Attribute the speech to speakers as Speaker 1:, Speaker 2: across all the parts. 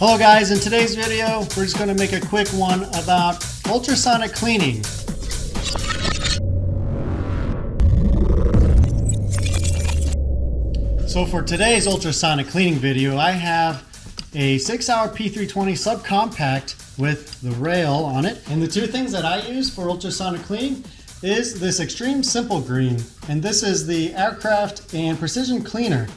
Speaker 1: Hello guys, in today's video we're just going to make a quick one about ultrasonic cleaning. So for today's ultrasonic cleaning video, I have a 6-hour P320 subcompact with the rail on it. And the two things that I use for ultrasonic cleaning is this Extreme Simple Green, and this is the Aircraft and Precision Cleaner.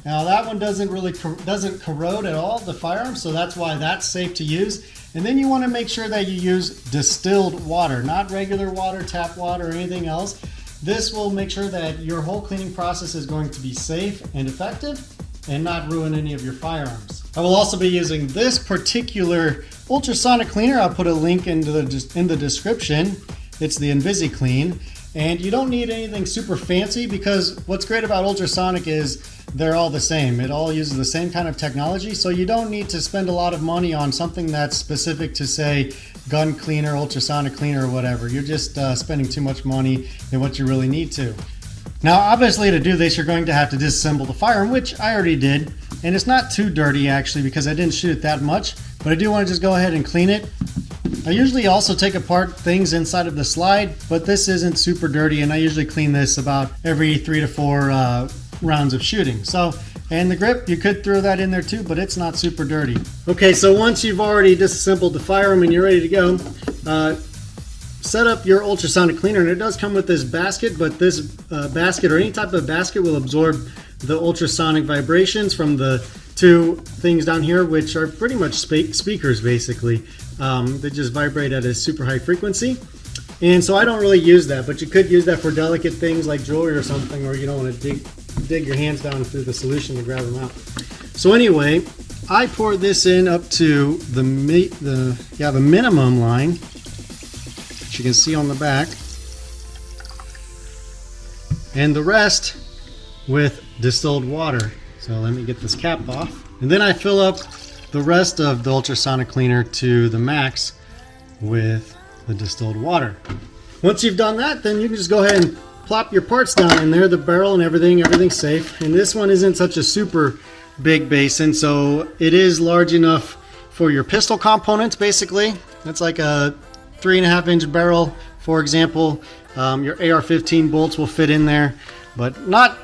Speaker 1: Now that one doesn't corrode at all the firearm, so that's why that's safe to use. And then you want to make sure that you use distilled water, not regular water, tap water, or anything else. This will make sure that your whole cleaning process is going to be safe and effective and not ruin any of your firearms. I will also be using this particular ultrasonic cleaner. I'll put a link in the description. It's the InvisiClean, and you don't need anything super fancy because what's great about ultrasonic is they're all the same. It all uses the same kind of technology, so you don't need to spend a lot of money on something that's specific to, say, gun cleaner, ultrasonic cleaner, or whatever. You're just spending too much money than what you really need to. Now, obviously, to do this, you're going to have to disassemble the firearm, which I already did, and it's not too dirty, actually, because I didn't shoot it that much, but I do want to just go ahead and clean it. I usually also take apart things inside of the slide, but this isn't super dirty, and I usually clean this about every 3 to 4 rounds of shooting. So, and the grip, you could throw that in there too, but it's not super dirty. Okay, so once you've already disassembled the firearm and you're ready to go, set up your ultrasonic cleaner, and it does come with this basket, but this basket or any type of basket will absorb the ultrasonic vibrations from the two things down here, which are pretty much speakers basically. They just vibrate at a super high frequency. And so I don't really use that, but you could use that for delicate things like jewelry or something, or you don't want to dig your hands down through the solution to grab them out. So anyway, I poured this in up to the minimum line, which you can see on the back, and the rest with distilled water. So let me get this cap off. And then I fill up the rest of the ultrasonic cleaner to the max with the distilled water. Once you've done that, then you can just go ahead and plop your parts down in there, the barrel and everything's safe. And this one isn't such a super big basin, so it is large enough for your pistol components basically. It's like a 3.5-inch barrel, for example. Your AR-15 bolts will fit in there, but not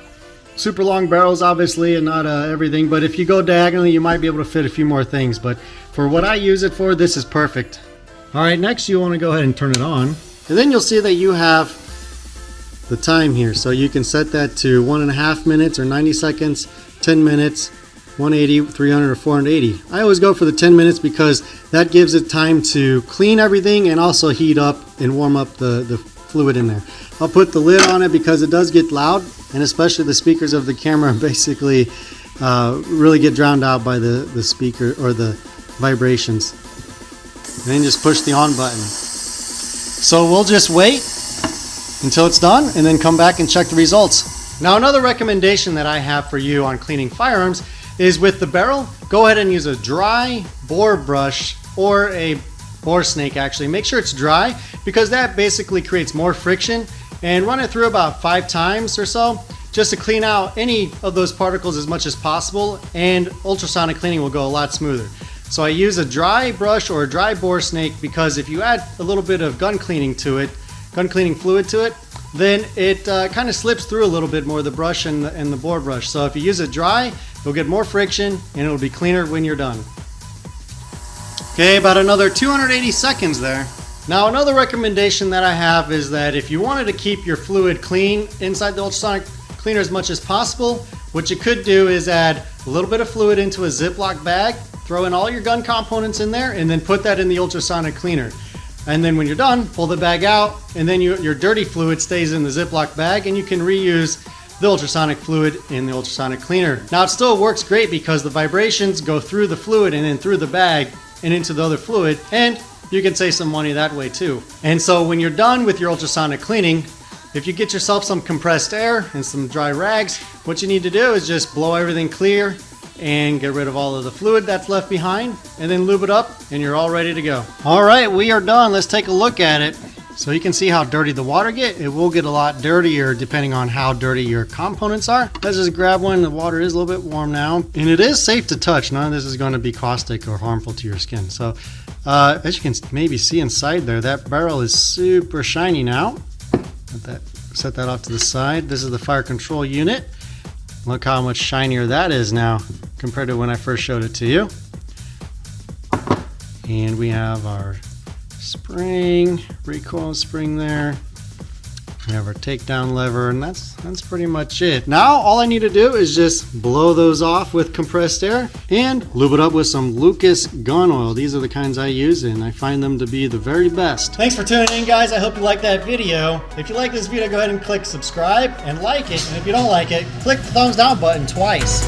Speaker 1: super long barrels obviously, and not everything. But if you go diagonally, you might be able to fit a few more things, but for what I use it for, this is perfect. Alright, next you want to go ahead and turn it on, and then you'll see that you have the time here, so you can set that to 1.5 minutes or 90 seconds, 10 minutes, 180, 300, or 480. I always go for the 10 minutes because that gives it time to clean everything and also heat up and warm up the fluid in there. I'll put the lid on it because it does get loud, and especially the speakers of the camera basically really get drowned out by the speaker or the vibrations. And then just push the on button. So we'll just wait until it's done and then come back and check the results. Now, another recommendation that I have for you on cleaning firearms is with the barrel, go ahead and use a dry bore brush or a bore snake. Actually, make sure it's dry because that basically creates more friction, and run it through about 5 times or so just to clean out any of those particles as much as possible, and ultrasonic cleaning will go a lot smoother. So I use a dry brush or a dry bore snake because if you add a little bit of gun cleaning fluid to it, then it kind of slips through a little bit more, the brush and the bore brush. So if you use it dry, you'll get more friction and it'll be cleaner when you're done. Okay, about another 280 seconds there. Now, another recommendation that I have is that if you wanted to keep your fluid clean inside the ultrasonic cleaner as much as possible, what you could do is add a little bit of fluid into a Ziploc bag, throw in all your gun components in there, and then put that in the ultrasonic cleaner. And then when you're done, pull the bag out, and then your dirty fluid stays in the Ziploc bag, and you can reuse the ultrasonic fluid in the ultrasonic cleaner. Now, it still works great because the vibrations go through the fluid and then through the bag and into the other fluid, and you can save some money that way too. And so when you're done with your ultrasonic cleaning, if you get yourself some compressed air and some dry rags, what you need to do is just blow everything clear and get rid of all of the fluid that's left behind, and then lube it up, and you're all ready to go. All right, we are done. Let's take a look at it. So you can see how dirty the water get. It will get a lot dirtier depending on how dirty your components are. Let's just grab one. The water is a little bit warm now. And it is safe to touch. None of this is going to be caustic or harmful to your skin. So as you can maybe see inside there, that barrel is super shiny now. Set that off to the side. This is the fire control unit. Look how much shinier that is now compared to when I first showed it to you. And we have our spring, recoil spring there. We have our takedown lever, and that's pretty much it. Now all I need to do is just blow those off with compressed air and lube it up with some Lucas gun oil. These are the kinds I use, and I find them to be the very best. Thanks for tuning in, guys. I hope you liked that video. If you like this video, go ahead and click subscribe and like it. And if you don't like it, click the thumbs down button twice.